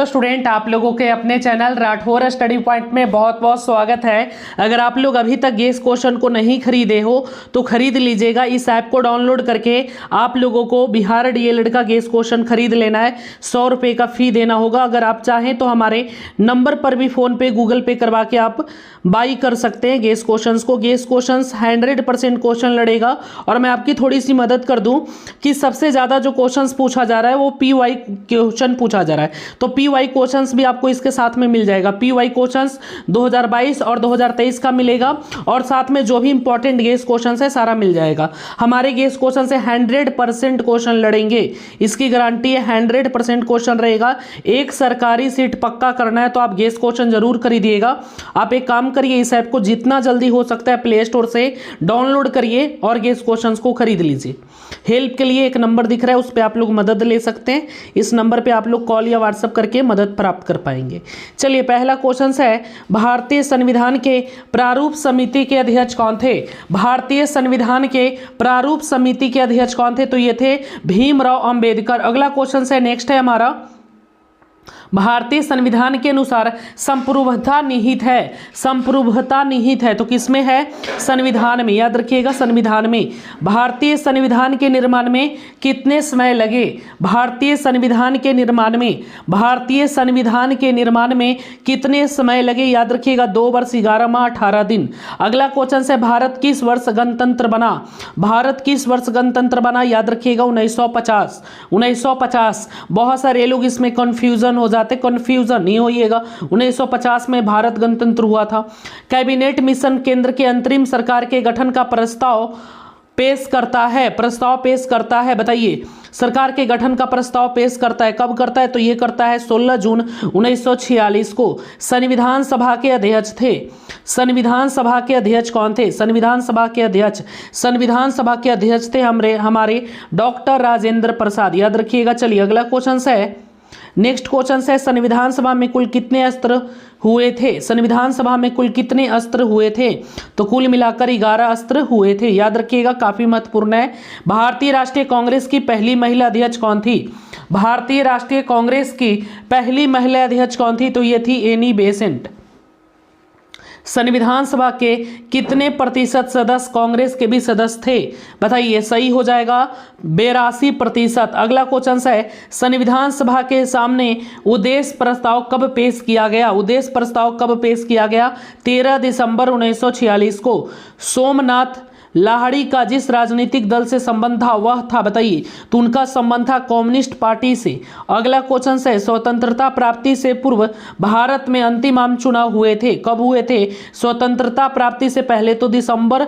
तो स्टूडेंट, आप लोगों के अपने चैनल राठौर स्टडी पॉइंट में बहुत बहुत स्वागत है। अगर आप लोग अभी तक गेस क्वेश्चन को नहीं खरीदे हो तो खरीद लीजिएगा। इस ऐप को डाउनलोड करके आप लोगों को बिहार डीएलएड का गेस क्वेश्चन खरीद लेना है। 100 रुपये का फी देना होगा। अगर आप चाहें तो हमारे नंबर पर भी फ़ोन पे गूगल पे करवा के आप बाई कर सकते हैं गेस क्वेश्चंस को। गेस क्वेश्चंस 100% क्वेश्चन लड़ेगा और मैं आपकी थोड़ी सी मदद कर दूं कि सबसे ज़्यादा जो क्वेश्चंस पूछा जा रहा है वो पीवाई क्वेश्चन पूछा जा रहा है, तो पीवाई क्वेश्चंस भी आपको इसके साथ में मिल जाएगा। पीवाई क्वेश्चंस 2022 और 2023 का मिलेगा और साथ में जो भी इंपॉर्टेंट गेस क्वेश्चंस है सारा मिल जाएगा। हमारे गेस क्वेश्चन से 100% क्वेश्चन लड़ेंगे, इसकी गारंटी है। 100% क्वेश्चन रहेगा। एक सरकारी सीट पक्का करना है तो आप गेस क्वेश्चन जरूर खरीदिएगा। आप एक काम करिए, इस ऐप को जितना जल्दी हो सकता है प्ले स्टोर से डाउनलोड करिए और गेस क्वेश्चंस को खरीद लीजिए। हेल्प के लिए एक नंबर दिख रहा है, उस पर आप लोग मदद ले सकते हैं। इस नंबर पे आप लोग कॉल या व्हाट्सएप करके मदद प्राप्त कर पाएंगे। चलिए, पहला क्वेश्चन है, भारतीय संविधान के प्रारूप समिति के अध्यक्ष कौन थे? भारतीय संविधान के प्रारूप समिति के अध्यक्ष कौन थे? तो ये थे भीमराव अंबेडकर। अगला क्वेश्चन है, नेक्स्ट है हमारा, भारतीय संविधान के अनुसार संप्रभुता निहित है। संप्रभुता निहित है तो किसमें है? संविधान में। याद रखिएगा, संविधान में। भारतीय संविधान के निर्माण में कितने समय लगे? भारतीय संविधान के निर्माण में, भारतीय संविधान के निर्माण में कितने समय लगे? याद रखिएगा, 2 वर्ष 11 माह 18 दिन। अगला क्वेश्चन है, भारत किस वर्ष गणतंत्र बना? भारत किस वर्ष गणतंत्र बना? याद रखिएगा, 1950। 1950। बहुत सारे लोग इसमें कंफ्यूजन हो जाते, कंफ्यूजन नहीं होइएगा। 1950 में भारत गणतंत्र हुआ था। कैबिनेट मिशन केंद्र के अंतरिम सरकार के गठन का प्रस्ताव पेश करता है। प्रस्ताव पेश करता है, बताइए। सरकार के गठन का प्रस्ताव पेश करता है, कब करता है? तो ये करता है 16 जून 1946 को। संविधान सभा के अध्यक्ष थे। संविधान सभा के अध्यक्ष कौन थे? संविधान सभा के अध्यक्ष, संविधान सभा के अध्यक्ष थे हमारे डॉक्टर राजेंद्र प्रसाद। याद रखिएगा। चलिए, अगला क्वेश्चन है, नेक्स्ट क्वेश्चन है, संविधान सभा में कुल कितने अस्त्र हुए थे? संविधान सभा में कुल कितने अस्त्र हुए थे? तो कुल मिलाकर 11 अस्त्र हुए थे। याद रखिएगा, काफी महत्वपूर्ण है। भारतीय राष्ट्रीय कांग्रेस की पहली महिला अध्यक्ष कौन थी? भारतीय राष्ट्रीय कांग्रेस की पहली महिला अध्यक्ष कौन थी? तो ये थी एनी बेसेंट। संविधान सभा के कितने प्रतिशत सदस्य कांग्रेस के भी सदस्य थे? बताइए, सही हो जाएगा 82%। अगला क्वेश्चन है, संविधान सभा के सामने उद्देश्य प्रस्ताव कब पेश किया गया? उद्देश्य प्रस्ताव कब पेश किया गया? 13 दिसंबर 1946 को। सोमनाथ लाहिड़ी का जिस राजनीतिक दल से संबंध था वह था, बताइए। तो उनका संबंध था कम्युनिस्ट पार्टी से। अगला क्वेश्चन है, स्वतंत्रता प्राप्ति से पूर्व भारत में अंतिम आम चुनाव हुए थे, कब हुए थे? स्वतंत्रता प्राप्ति से पहले तो दिसंबर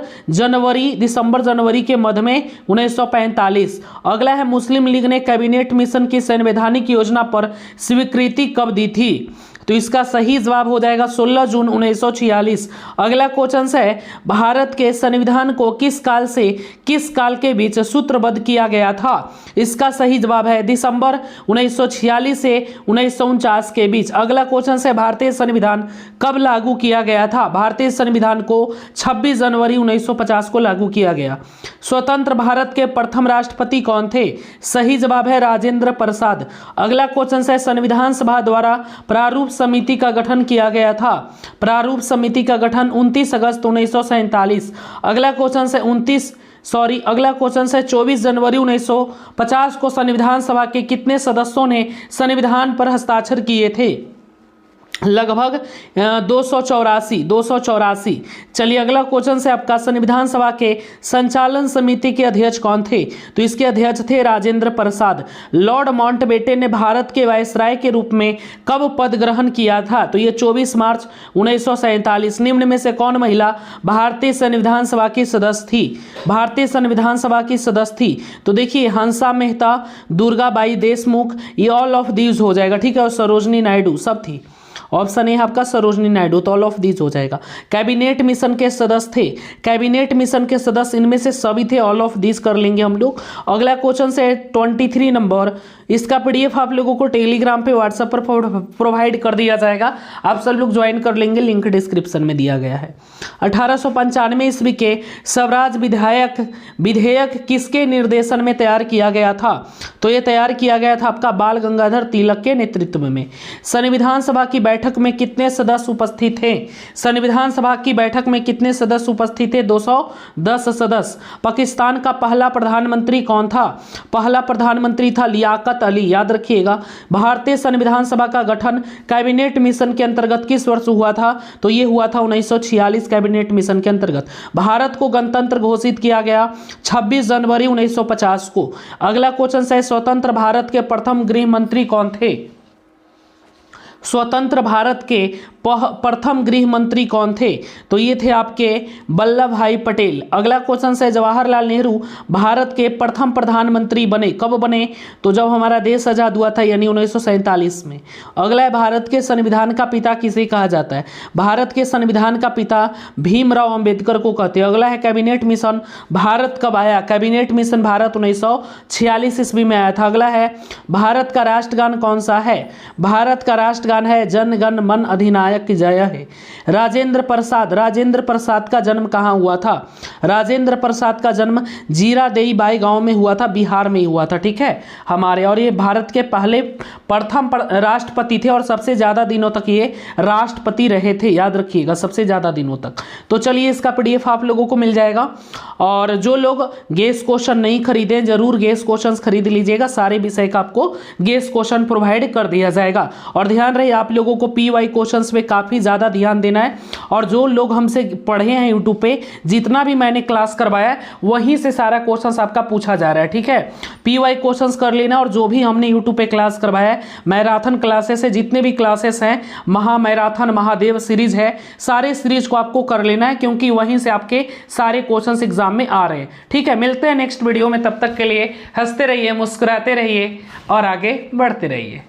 जनवरी के मध्य में 1945। अगला है, मुस्लिम लीग ने कैबिनेट मिशन की संवैधानिक योजना पर स्वीकृति कब दी थी? तो इसका सही जवाब हो जाएगा 16 जून 1946। अगला क्वेश्चन है, भारत के संविधान को किस काल से किस काल के बीच सूत्रबद्ध किया गया था? इसका सही जवाब है दिसंबर 1946 से 1949 के बीच। अगला क्वेश्चन है, भारतीय संविधान कब लागू किया गया था? भारतीय संविधान को 26 जनवरी 1950 को लागू किया गया। स्वतंत्र भारत के प्रथम राष्ट्रपति कौन थे? सही जवाब है राजेंद्र प्रसाद। अगला क्वेश्चन है, संविधान सभा द्वारा प्रारूप समिति का गठन किया गया था। प्रारूप समिति का गठन 29 अगस्त 1947। अगला क्वेश्चन है, अगला क्वेश्चन है, 24 जनवरी 1950 को संविधान सभा के कितने सदस्यों ने संविधान पर हस्ताक्षर किए थे? लगभग 284। चलिए, अगला क्वेश्चन है आपका, संविधान सभा के संचालन समिति के अध्यक्ष कौन थे? तो इसके अध्यक्ष थे राजेंद्र प्रसाद। लॉर्ड माउंटबेटन ने भारत के वायसराय के रूप में कब पद ग्रहण किया था? तो ये 24 मार्च 1947। निम्न में से कौन महिला भारतीय संविधान सभा की सदस्य थी? भारतीय संविधान सभा की सदस्य थी तो देखिए, हंसा मेहता, दुर्गाबाई देशमुख, ये ऑल ऑफ दीज हो जाएगा, ठीक है। और सरोजनी नायडू सब थी। ऑप्शन ए आपका सरोजनी नायडू, तो ऑल ऑफ दीज हो जाएगा। कैबिनेट मिशन के सदस्य थे, कैबिनेट मिशन के सदस्य इनमें से सभी थे, ऑल ऑफ दीज कर लेंगे हम लोग। अगला क्वेश्चन से 23 नंबर, इसका पीडीएफ आप लोगों को टेलीग्राम पे व्हाट्सएप पर प्रोवाइड कर दिया जाएगा, आप सब लोग ज्वाइन कर लेंगे, लिंक डिस्क्रिप्शन में दिया गया है। 1895 ईस्वी के स्वराज विधेयक किसके निर्देशन में तैयार किया गया था? तो ये तैयार किया गया था आपका बाल गंगाधर तिलक के नेतृत्व में। संविधान सभा की बैठक में कितने सदस्य उपस्थित थे? संविधान सभा की बैठक में कितने सदस्य उपस्थित थे? 210 सदस्य। पाकिस्तान का पहला प्रधानमंत्री कौन था? पहला प्रधानमंत्री था लियाकत अली, याद रखिएगा। भारतीय संविधान सभा का गठन कैबिनेट मिशन के अंतर्गत किस वर्ष हुआ था? तो ये हुआ था 1946 कैबिनेट मिशन के अंतर्गत। भारत को गणतंत्र घोषित किया गया 26 जनवरी 1950 को। अगला क्वेश्चन है स्वतंत्र भारत के प्रथम गृह मंत्री कौन थे? स्वतंत्र भारत के प्रथम गृह मंत्री कौन थे? तो ये थे आपके वल्लभ भाई पटेल। अगला क्वेश्चन है जवाहरलाल नेहरू भारत के प्रथम प्रधानमंत्री बने, कब बने? तो जब हमारा देश आजाद हुआ था, यानी 1947 में। अगला है भारत के संविधान का पिता किसे कहा जाता है? भारत के संविधान का पिता भीमराव अंबेडकर को कहते हैं। अगला है कैबिनेट मिशन भारत कब आया? कैबिनेट मिशन भारत 1946 ईस्वी में आया था। अगला है भारत का राष्ट्रगान कौन सा है? भारत का राष्ट्रगान है जन गण मन अधिनायक की जय है। राजेंद्र प्रसाद का जन्म कहाँ हुआ था? राजेंद्र प्रसाद का जन्म जीरादेई बाई गांव में हुआ था, बिहार में हुआ था, ठीक है हमारे। और ये भारत के पहले प्रथम राष्ट्रपति थे और सबसे ज्यादा दिनों तक ये राष्ट्रपति रहे थे, याद रखिएगा, सबसे ज्यादा दिनों तक। तो चलिए इसका पीडीएफ आप लोगों को मिल जाएगा। और जो लोग गेस क्वेश्चन नहीं खरीदे जरूर गेस क्वेश्चन खरीद लीजिएगा, सारे विषय का आपको गेस क्वेश्चन प्रोवाइड कर दिया जाएगा। और ध्यान रहे आप लोगों को पीवाई क्वेश्चंस पे काफ़ी ज़्यादा ध्यान देना है। और जो लोग हमसे पढ़े हैं यूट्यूब पे, जितना भी मैंने क्लास करवाया है वहीं से सारा क्वेश्चंस आपका पूछा जा रहा है, ठीक है। पीवाई क्वेश्चंस कर लेना। और जो भी हमने यूट्यूब पे क्लास करवाया है, मैराथन क्लासेस है, जितने भी क्लासेस हैं, मैराथन महादेव सीरीज है, सारे सीरीज को आपको कर लेना है, क्योंकि वहीं से आपके सारे क्वेश्चंस एग्जाम में आ रहे हैं, ठीक है। मिलते हैं नेक्स्ट वीडियो में, तब तक के लिए हंसते रहिए, मुस्कुराते रहिए और आगे बढ़ते रहिए।